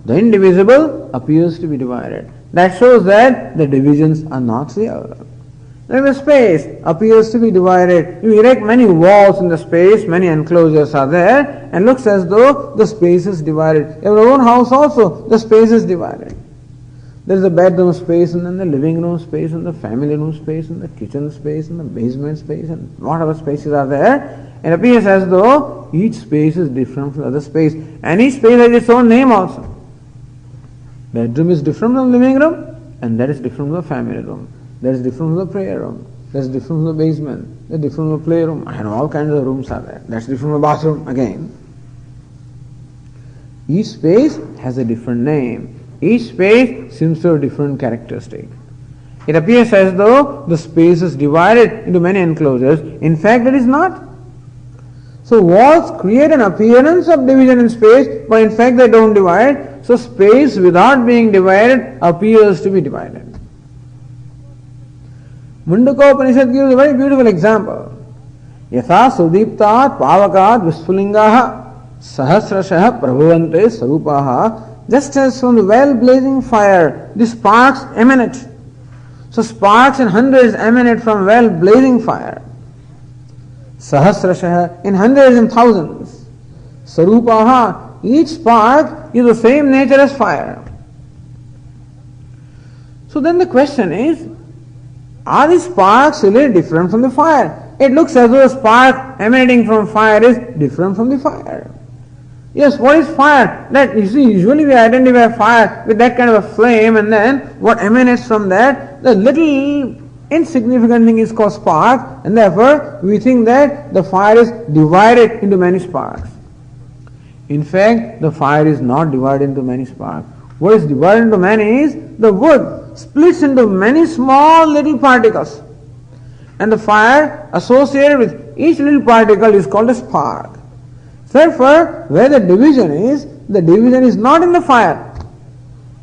The indivisible appears to be divided. That shows that the divisions are not real. Like the space appears to be divided. You erect many walls in the space, many enclosures are there, and looks as though the space is divided. Your own house also, the space is divided. There is a bedroom space, and then the living room space, and the family room space, and the kitchen space, and the basement space, and whatever spaces are there. It appears as though each space is different from the other space, and each space has its own name also. Bedroom is different from the living room, and that is different from the family room. That is different from the prayer room. That is different from the basement. That is different from the playroom. And all kinds of rooms are there. That's different from the bathroom again. Each space has a different name. Each space seems to have a different characteristic. It appears as though the space is divided into many enclosures. In fact, it is not. So walls create an appearance of division in space, but in fact they don't divide. So space without being divided appears to be divided. Mundaka Upanishad gives a very beautiful example. Yatha sudiptat pavakat vispulingaha sahasrashah prabhavante sarupaha. Just as from the well-blazing fire, the sparks emanate. So sparks in hundreds emanate from well-blazing fire. Sahasrashah, in hundreds and thousands. Sarupaha, each spark is the same nature as fire. So then the question is, are these sparks really different from the fire? It looks as though a spark emanating from fire is different from the fire. Yes, what is fire? That you see, usually we identify fire with that kind of a flame, and then what emanates from that, the little insignificant thing is called spark, and therefore we think that the fire is divided into many sparks. In fact, the fire is not divided into many sparks. What is divided into many is the wood splits into many small little particles, and the fire associated with each little particle is called a spark. Therefore, where the division is not in the fire.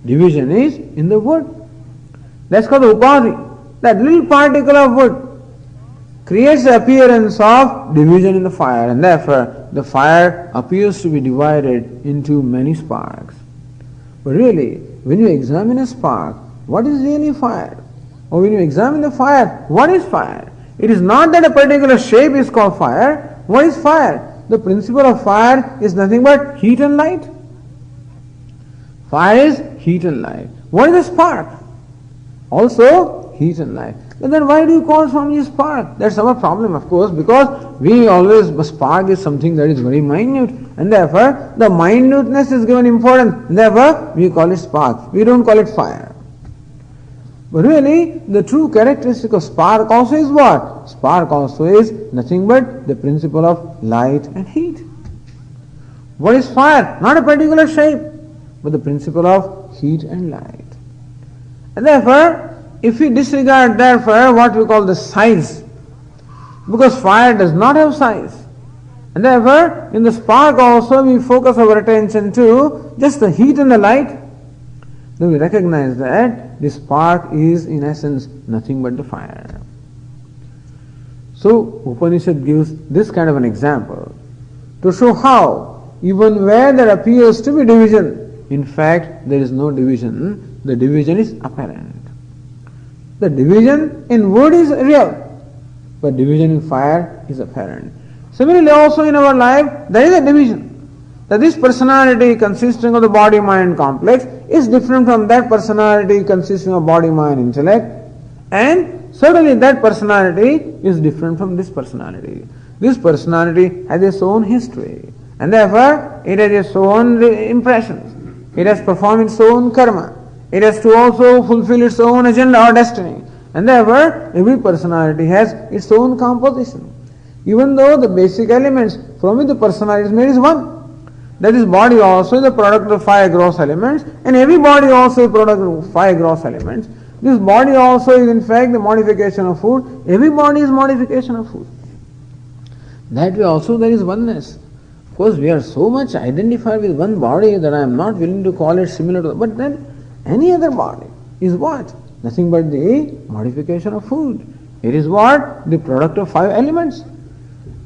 Division is in the wood. That's called the upadhi. That little particle of wood creates the appearance of division in the fire, and therefore the fire appears to be divided into many sparks. But really, when you examine a spark, what is really fire? Or when you examine the fire, what is fire? It is not that a particular shape is called fire. What is fire? The principle of fire is nothing but heat and light. Fire is heat and light. What is a spark? Also heat and light. But then why do you call Swami a spark? That's our problem, of course, because a spark is something that is very minute, and therefore the minuteness is given importance. Therefore we call it spark. We don't call it fire. But really, the true characteristic of spark also is what? Spark also is nothing but the principle of light and heat. What is fire? Not a particular shape, but the principle of heat and light. And therefore, if we disregard therefore what we call the size, because fire does not have size, and therefore in the spark also we focus our attention to just the heat and the light, then we recognize that the spark is in essence nothing but the fire. So Upanishad gives this kind of an example to show how even where there appears to be division, in fact there is no division. The division is apparent. The division in wood is real, but division in fire is apparent. Similarly also in our life there is a division. That this personality consisting of the body-mind complex is different from that personality consisting of body-mind intellect, and certainly that personality is different from this personality. This personality has its own history, and therefore it has its own impressions. It has performed its own karma. It has to also fulfill its own agenda or destiny. And therefore, every personality has its own composition. Even though the basic elements from which the personality is made is one. That is, body also is a product of 5 gross elements, and every body also is a product of 5 gross elements. This body also is in fact the modification of food. Every body is modification of food. That way also there is oneness. Of course, we are so much identified with one body that I am not willing to call it similar to, but then any other body is what? Nothing but the modification of food. It is what? The product of 5 elements.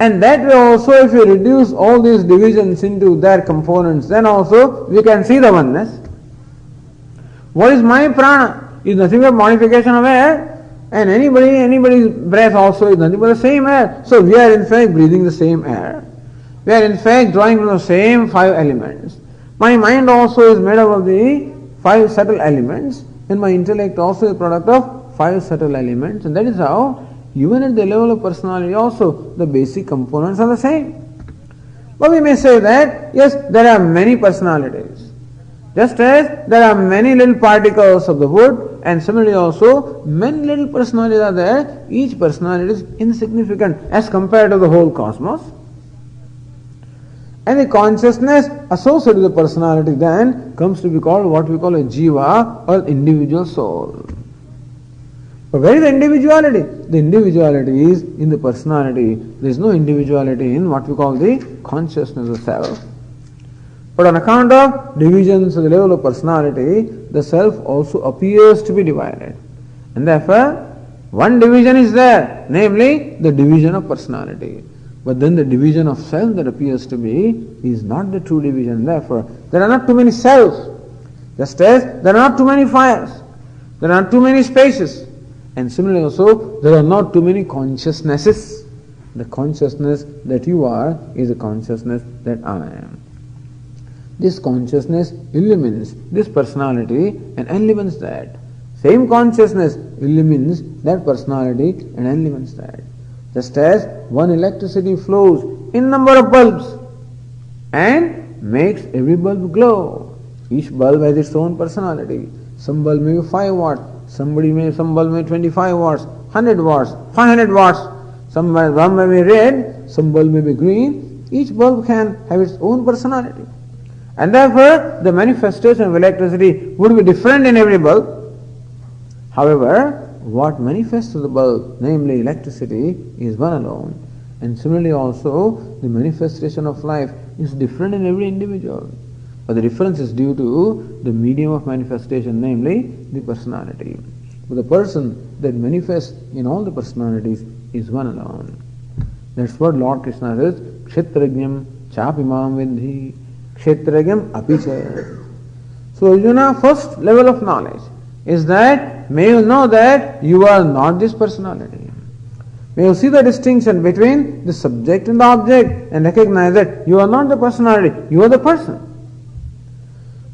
And that way also, if you reduce all these divisions into their components, then also we can see the oneness. What is my prana? Is nothing but modification of air. And anybody's breath also is nothing but the same air. So we are in fact breathing the same air. We are in fact drawing from the same 5 elements. My mind also is made up of the 5 subtle elements, and my intellect also is a product of 5 subtle elements. And that is how, even at the level of personality also, the basic components are the same. But we may say that, yes, there are many personalities. Just as there are many little particles of the wood, and similarly also, many little personalities are there, each personality is insignificant as compared to the whole cosmos. And the consciousness associated with the personality then comes to be called what we call a jiva, or individual soul. But where is the individuality? The individuality is in the personality. There is no individuality in what we call the consciousness of self. But on account of divisions at the level of personality, the self also appears to be divided. And therefore, one division is there, namely the division of personality. But then the division of self that appears to be is not the true division. Therefore, there are not too many selves. Just as there are not too many fires. There are not too many spaces. And similarly also, there are not too many consciousnesses. The consciousness that you are is the consciousness that I am. This consciousness illumines this personality and enlivens that. Same consciousness illumines that personality and enlivens that. Just as one electricity flows in number of bulbs and makes every bulb glow. Each bulb has its own personality. Some bulb may be 5 watts, some bulb may be 25 watts, 100 watts, 500 watts. Some bulb may be red, some bulb may be green. Each bulb can have its own personality. And therefore, the manifestation of electricity would be different in every bulb. However, what manifests to the bulb, namely electricity, is one alone. And similarly also, the manifestation of life is different in every individual. But the difference is due to the medium of manifestation, namely the personality. But the person that manifests in all the personalities is one alone. That's what Lord Krishna says, Kshetrajñam chapimam vidhi, Kshetrajñam apicha. So Arjuna, first level of knowledge is that may you know that you are not this personality. May you see the distinction between the subject and the object and recognize that you are not the personality, you are the person.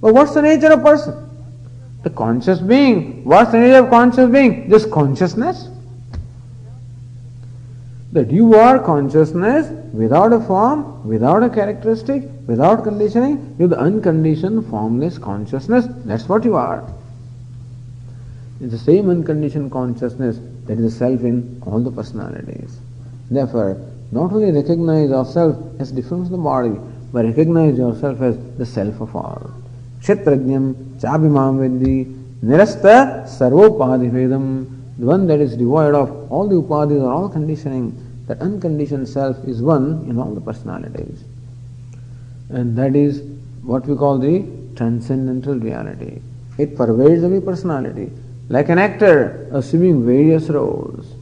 But what's the nature of person? The conscious being. What's the nature of conscious being? Just consciousness. That you are consciousness without a form, without a characteristic, without conditioning. You're the unconditioned, formless consciousness. That's what you are. It's the same unconditioned consciousness that is the self in all the personalities. Therefore, not only recognize yourself as different from the body, but recognize yourself as the self of all. Kshetrajñam chabhimam vidhi nirasta sarvopadhivedam. The one that is devoid of all the upadhis or all conditioning, that unconditioned self is one in all the personalities. And that is what we call the transcendental reality. It pervades every personality. Like an actor assuming various roles.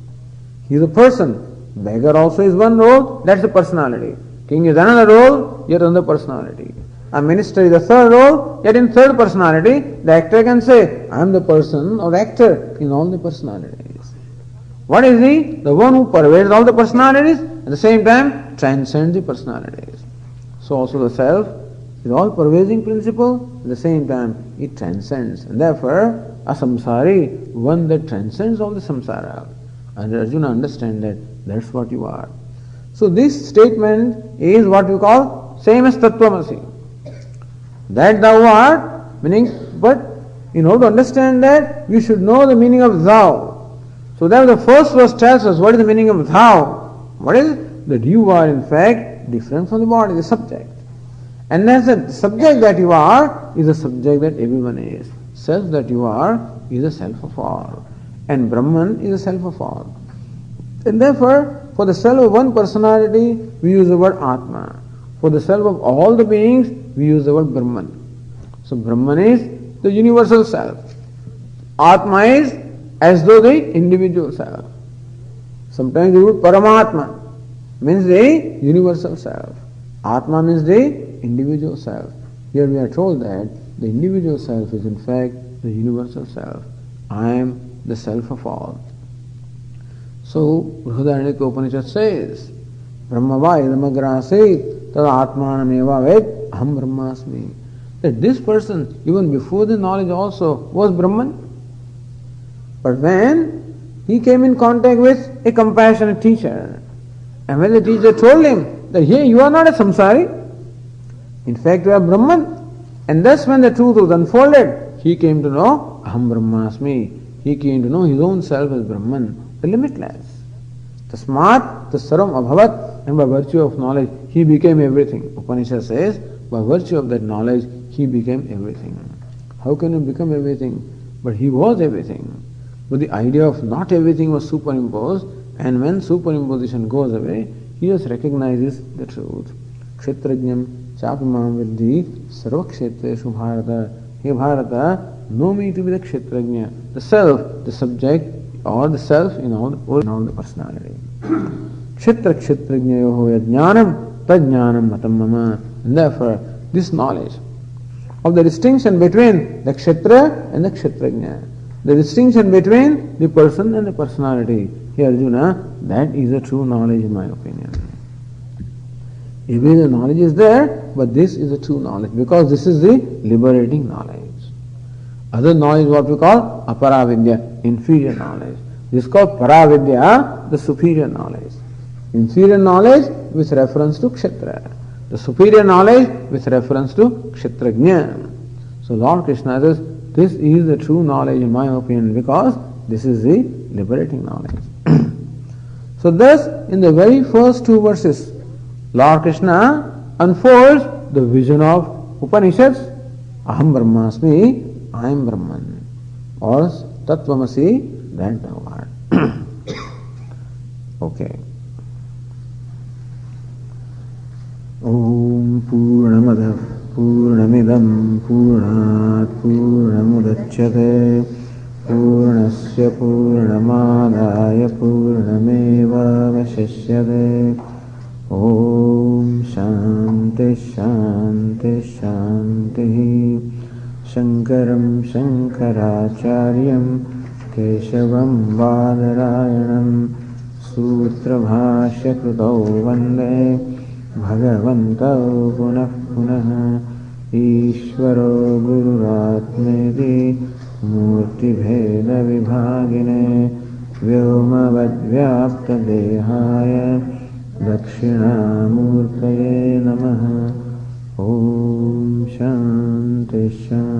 He is a person. Beggar also is one role, that's the personality. King is another role, yet another personality. A minister is a third role, yet in third personality, the actor can say, I am the person or actor in all the personalities. What is he? The one who pervades all the personalities, at the same time transcends the personalities. So also the self is all pervading principle, at the same time it transcends. And therefore, a samsari, one that transcends all the samsara. And Arjuna understands that that's what you are. So this statement is what we call same as Tattvamasi. That thou art, meaning, but in order to understand that, you should know the meaning of thou. So that the first verse tells us what is the meaning of thou. What is it? That you are in fact different from the body, the subject. And as the subject that you are is the subject that everyone is. Self that you are is the self of all. And Brahman is the self of all. And therefore, for the self of one personality, we use the word Atma. For the self of all the beings, we use the word Brahman. So Brahman is the universal self. Atma is as though the individual self. Sometimes the word Paramatma means the universal self. Atma means the individual self. Here we are told that the individual self is in fact the universal self. I am the self of all. So Brihadaranyaka Upanishad says, Brahmava idamagrasit tad atmanameva ved aham brahmasmi. That this person, even before the knowledge also, was Brahman. But when he came in contact with a compassionate teacher, and when the teacher told him that here you are not a samsari, in fact you are Brahman, and thus when the truth was unfolded, he came to know aham brahmasmi. He came to know his own self as Brahman, the limitless. Tasmat tasarvam abhavat, and by virtue of knowledge he became everything. Upanishad says, by virtue of that knowledge he became everything. How can you become everything? But he was everything. But the idea of not everything was superimposed, and when superimposition goes away, he just recognizes the truth. Kshetrajnam chapimam vidhi sarvakshetreshu bharata. Hey Bharata, know me to be the Kshetrajna, the self, the subject, or the self in all the personality. Kshetra kshetrajnayoho yajnanam tajnanam matam mama. And therefore, this knowledge of the distinction between the Kshetra and the Kshetrajna, the distinction between the person and the personality, here Arjuna, that is a true knowledge in my opinion. Even the knowledge is there, but this is a true knowledge, because this is the liberating knowledge. Other knowledge is what we call aparavidya, inferior knowledge. This is called paravidya, the superior knowledge. Inferior knowledge with reference to Kshetra. The superior knowledge with reference to Kshetrajna. So Lord Krishna says, this is the true knowledge in my opinion, because this is the liberating knowledge. So thus, in the very first two verses, Lord Krishna unfolds the vision of Upanishads. Aham Brahmasmi, I am Brahman. Or Tattvamasi, that thou art. Okay. Om Purnamadav Purnamidam Purnat Purnamudachyate Purnasya Purnamadaya Purnameva Vashishyate. Om Shanti Shanti Shanti. Shankaram Shankaracharyam Keshavam Vadarayanam Sutra Bhashya Krutau Vande Bhagavantau Punah Punah Ishvaro Gururatmeti Murti Bheda Vibhagine Vyomavad Vyapta Dehaya Dakshinamurtaye Namaha. Om Shanti Shanti.